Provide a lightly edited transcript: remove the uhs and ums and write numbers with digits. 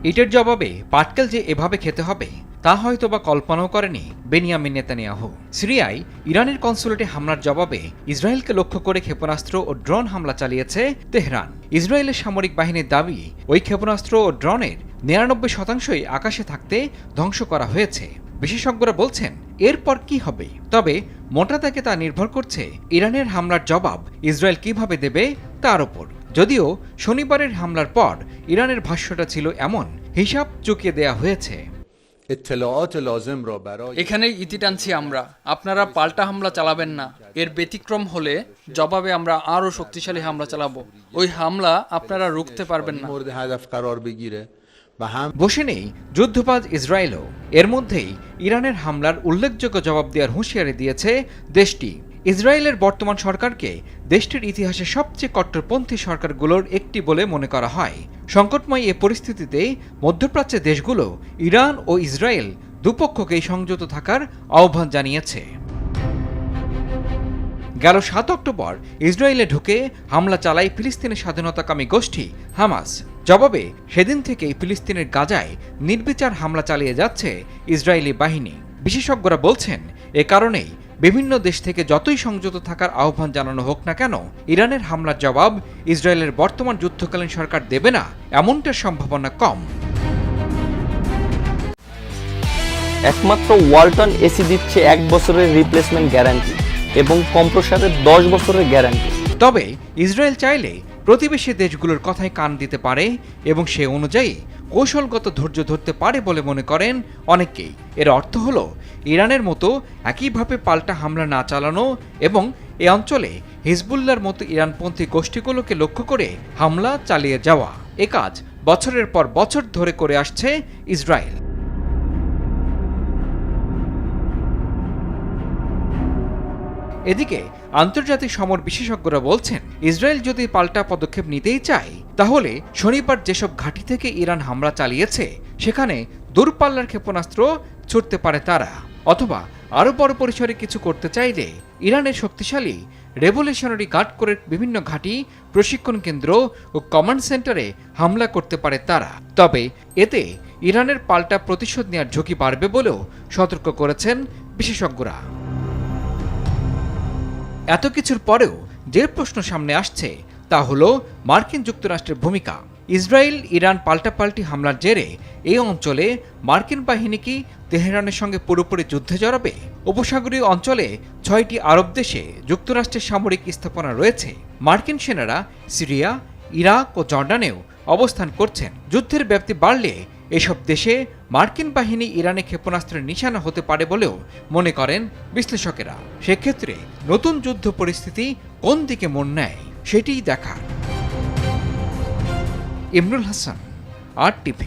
ইটের জবাবে পাটকেল যে এভাবে খেতে হবে তা হয়তোবা কল্পনাও করেনি বেনিয়ামিন নেতানিয়াহু। সিরিয়ায় ইরানের কনসুলেটে হামলার জবাবে ইসরায়েলকে লক্ষ্য করে ক্ষেপণাস্ত্র ও ড্রোন হামলা চালিয়েছে তেহরান। ইসরায়েলের সামরিক বাহিনীর দাবি, ওই ক্ষেপণাস্ত্র ও ড্রোনের ৯৯% আকাশে থাকতে ধ্বংস করা হয়েছে। বিশেষজ্ঞরা বলছেন এরপর কি হবে, তবে মোটা দাগে তা নির্ভর করছে ইরানের হামলার জবাব ইসরায়েল কিভাবে দেবে তার ওপর। যদিও শনিবারের হামলার পর ইরানের ভাষ্যটা ছিল এমন, হিসাব চুকিয়ে দেয়া হয়েছে। এখানেই ইতি টানছি আমরা, আপনারা পাল্টা হামলা চালাবেন না। এর ব্যতিক্রম হলে জবাবে আমরা আরও শক্তিশালী হামলা চালাবো। ওই হামলা আপনারা রুখতে পারবেন না। বসে নেই যুদ্ধবাজ ইসরায়েলও। এর মধ্যেই ইরানের হামলার উল্লেখযোগ্য জবাব দেওয়ার হুঁশিয়ারি দিয়েছে দেশটি। ইসরায়েলের বর্তমান সরকারকে দেশটির ইতিহাসে সবচেয়ে কট্টরপন্থী সরকারগুলোর একটি বলে মনে করা হয়। সংকটময় এ পরিস্থিতিতে মধ্যপ্রাচ্যের দেশগুলো ইরান ও ইসরায়েল দুপক্ষকেই সংযত থাকার আহ্বান জানিয়েছে। গেল ৭ অক্টোবর ইসরায়েলে ঢুকে হামলা চালায় ফিলিস্তিনের স্বাধীনতাকামী গোষ্ঠী হামাস। জবাবে সেদিন থেকেই ফিলিস্তিনের গাজায় নির্বিচার হামলা চালিয়ে যাচ্ছে ইসরায়েলি বাহিনী। বিশেষজ্ঞরা বলছেন এ কারণেই বিভিন্ন দেশ থেকে যতই সংযত থাকার আহ্বান জানানো হোক না কেন, ইরানের হামলার জবাব ইসরায়েলের বর্তমান যুদ্ধকালীন সরকার দেবে না এমনটার সম্ভাবনা কম। একমাত্র ওয়ালটন এসি দিচ্ছে 1 বছরের রিপ্লেসমেন্ট গ্যারান্টি এবং কম্প্রেসারের 10 বছরের গ্যারান্টি। তবে ইসরায়েল চাইলে প্রতিবেশী দেশগুলোর কথায় কান দিতে পারে এবং সে অনুযায়ী কৌশলগত ধৈর্য ধরতে পারে বলে মনে করেন অনেকেই। এর অর্থ হলো ইরানের মতো একইভাবে পাল্টা হামলা না চালানো এবং এ অঞ্চলে হিজবুল্লাহর মতো ইরানপন্থী গোষ্ঠীগুলোকে লক্ষ্য করে হামলা চালিয়ে যাওয়া। এ কাজ বছরের পর বছর ধরে করে আসছে ইসরায়েল। এদিকে আন্তর্জাতিক সমর বিশেষজ্ঞরা বলছেন ইসরায়েল যদি পাল্টা পদক্ষেপ নিতেই চায়, তাহলে শনিবার যেসব ঘাঁটি থেকে ইরান হামলা চালিয়েছে সেখানে দূরপাল্লার ক্ষেপণাস্ত্র ছুটতে পারে তারা, অথবা আরও বড় পরিসরে কিছু করতে চাইলে ইরানের শক্তিশালী রেভলিউশনারি গার্ড কোরের বিভিন্ন ঘাঁটি, প্রশিক্ষণ কেন্দ্র ও কমান্ড সেন্টারে হামলা করতে পারে তারা। তবে এতে ইরানের পাল্টা প্রতিশোধ নেওয়ার ঝুঁকি বাড়বে বলেও সতর্ক করেছেন বিশেষজ্ঞরা। এত কিছুর পরেও যে প্রশ্ন সামনে আসছে তা হলো মার্কিন যুক্তরাষ্ট্রের ভূমিকা। ইসরায়েল ইরান পাল্টাপাল্টি হামলার জেরে এই অঞ্চলে মার্কিন বাহিনী কি তেহরানের সঙ্গে পুরোপুরি যুদ্ধে জড়াবে? উপসাগরীয় অঞ্চলে 6টি আরব দেশে যুক্তরাষ্ট্রের সামরিক স্থাপনা রয়েছে। মার্কিন সেনারা সিরিয়া, ইরাক ও জর্ডানেও অবস্থান করছেন। যুদ্ধের ব্যাপ্তি বাড়লে এসব দেশে মার্কিন বাহিনী ইরানে ক্ষেপণাস্ত্রের নিশানা হতে পারে বলেও মনে করেন বিশ্লেষকেরা। সেক্ষেত্রে নতুন যুদ্ধ পরিস্থিতি কোন দিকে মোড় নেয় সেটিই দেখার। ইমরুল হাসান, RTV।